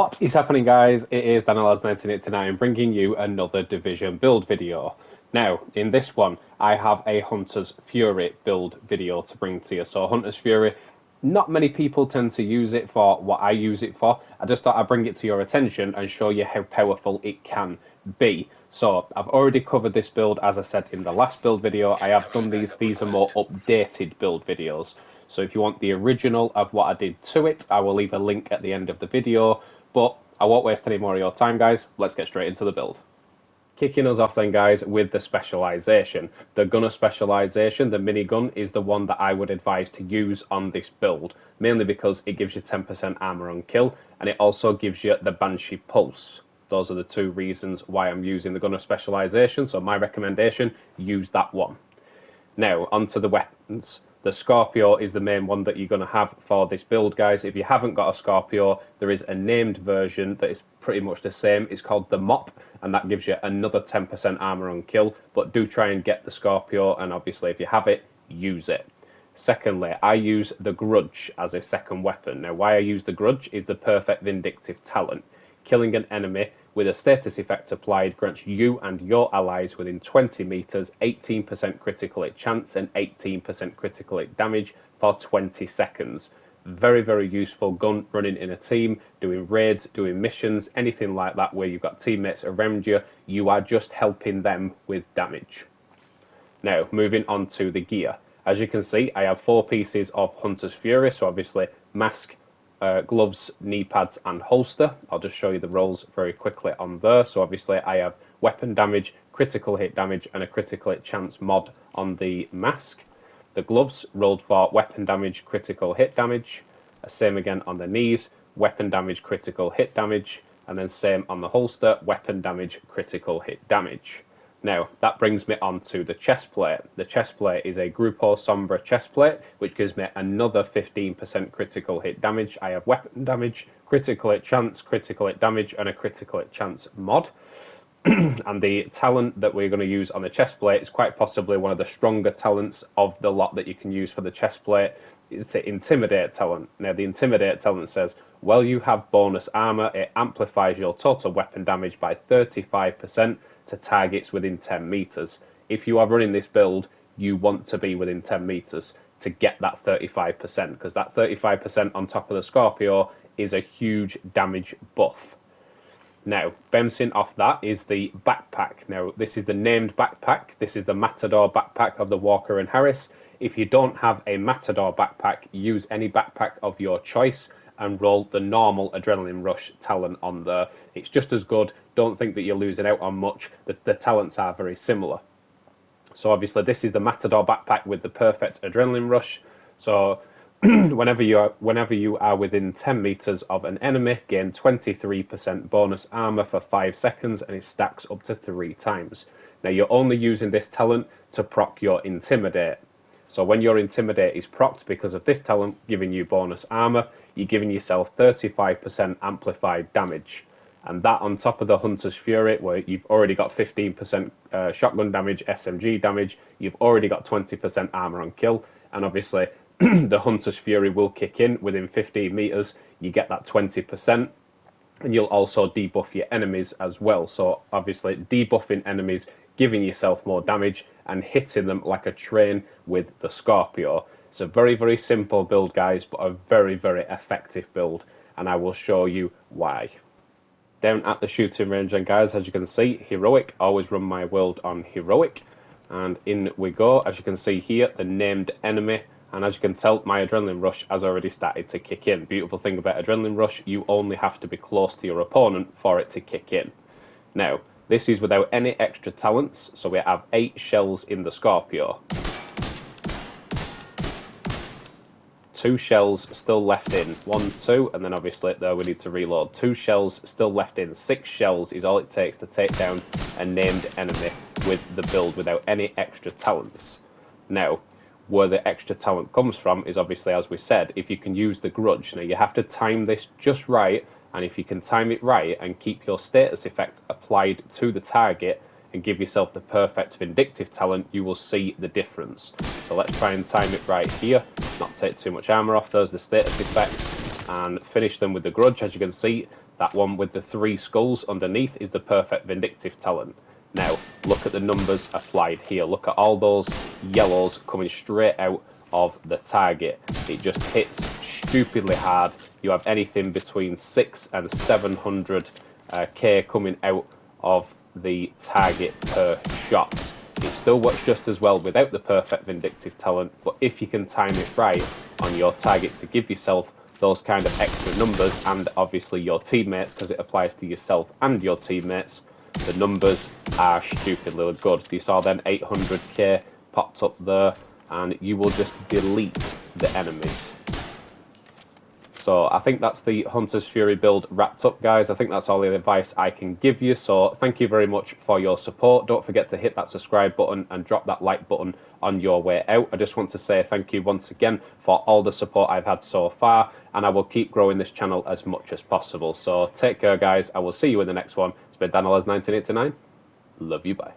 What is happening, guys? It is DanielAds1989 bringing you another Division build video. Now, in this one, I have a Hunter's Fury build video to bring to you. So Hunter's Fury, not many people tend to use it for what I use it for. I just thought I'd bring it to your attention and show you how powerful it can be. So I've already covered this build, as I said in the last build video. I have done these are more updated build videos. So if you want the original of what I did to it, I will leave a link at the end of the video. But I won't waste any more of your time, guys. Let's get straight into the build. Kicking us off then, guys, with the specialisation. The gunner specialisation, the minigun, is the one that I would advise to use on this build, mainly because it gives you 10% armour on kill, and it also gives you the Banshee Pulse. Those are the two reasons why I'm using the gunner specialisation, so my recommendation, use that one. Now, onto the weapons. The Scorpio is the main one that you're going to have for this build, guys. If you haven't got a Scorpio, there is a named version that is pretty much the same. It's called the Mop, and that gives you another 10% armor on kill. But do try and get the Scorpio, and obviously if you have it, use it. Secondly, I use the Grudge as a second weapon. Now, why I use the Grudge is the perfect vindictive talent. Killing an enemy with a status effect applied grants you and your allies within 20 meters 18% critical hit chance and 18% critical hit damage for 20 seconds. Very, very useful gun running in a team, doing raids, doing missions, anything like that where you've got teammates around you. You are just helping them with damage. Now, moving on to the gear. As you can see, I have 4 pieces of Hunter's Fury, so obviously mask, gloves, knee pads, and holster. I'll just show you the rolls very quickly on there. So obviously I have weapon damage, critical hit damage, and a critical hit chance mod on the mask. The gloves rolled for weapon damage, critical hit damage. Same again on the knees, weapon damage, critical hit damage. And then same on the holster, weapon damage, critical hit damage. Now, that brings me on to the chest plate. The chest plate is a Grupo Sombra chest plate, which gives me another 15% critical hit damage. I have weapon damage, critical hit chance, critical hit damage, and a critical hit chance mod. And the talent that we're going to use on the chest plate is quite possibly one of the stronger talents of the lot that you can use for the chest plate. Is the Intimidate talent. Now, the Intimidate talent says, while you have bonus armor, it amplifies your total weapon damage by 35% to targets within 10 meters. If you are running this build, you want to be within 10 meters to get that 35%, because that 35% on top of the Scorpio is a huge damage buff. Now, bouncing off that is the backpack. Now, this is the named backpack. This is the Matador backpack of the Walker and Harris. If you don't have a Matador backpack, use any backpack of your choice and roll the normal Adrenaline Rush talent on there. It's just as good. Don't think that you're losing out on much. The talents are very similar. So obviously this is the Matador backpack with the perfect Adrenaline Rush. So whenever you are within 10 meters of an enemy, gain 23% bonus armor for 5 seconds, and it stacks up to 3 times. Now, you're only using this talent to proc your Intimidate. So when your Intimidate is procced because of this talent giving you bonus armor, you're giving yourself 35% amplified damage. And that on top of the Hunter's Fury, where you've already got 15% shotgun damage, SMG damage, you've already got 20% armor on kill, and obviously the Hunter's Fury will kick in within 15 meters. You get that 20%, and you'll also debuff your enemies as well. So obviously debuffing enemies, giving yourself more damage, and hitting them like a train with the Scorpio. It's a very, very simple build, guys, but a very, very effective build, and I will show you why. Down at the shooting range, and guys, as you can see, Heroic. Always run my world on Heroic. And in we go. As you can see here, the named enemy. And as you can tell, my Adrenaline Rush has already started to kick in. Beautiful thing about Adrenaline Rush, you only have to be close to your opponent for it to kick in. Now, this is without any extra talents, so we have 8 shells in the Scorpio. 2 shells still left in. 1, 2, and then obviously there we need to reload. 2 shells still left in. 6 shells is all it takes to take down a named enemy with the build without any extra talents. Now, where the extra talent comes from is obviously, as we said, if you can use the Grudge. Now, you have to time this just right, and if you can time it right and keep your status effect applied to the target and give yourself the perfect vindictive talent, you will see the difference. So let's try and time it right here, not take too much armor off. There's the status effect, and finish them with the Grudge. As you can see, That one with the 3 skulls underneath is the perfect vindictive talent. Now, look at the numbers applied here. Look at all those yellows coming straight out of the target. It just hits stupidly hard. You have anything between 600 and 700 K coming out of the target per shot. It still works just as well without the perfect vindictive talent, but if you can time it right on your target to give yourself those kind of extra numbers, and obviously your teammates, because it applies to yourself and your teammates, the numbers are stupidly good. So you saw then 800k popped up there, and you will just delete the enemies. So I think that's the Hunter's Fury build wrapped up, guys. I think that's all the advice I can give you. So thank you very much for your support. Don't forget to hit that subscribe button and drop that like button on your way out. I just want to say thank you once again for all the support I've had so far, and I will keep growing this channel as much as possible. So take care, guys. I will see you in the next one. It's been Danilez1989. Love you, bye.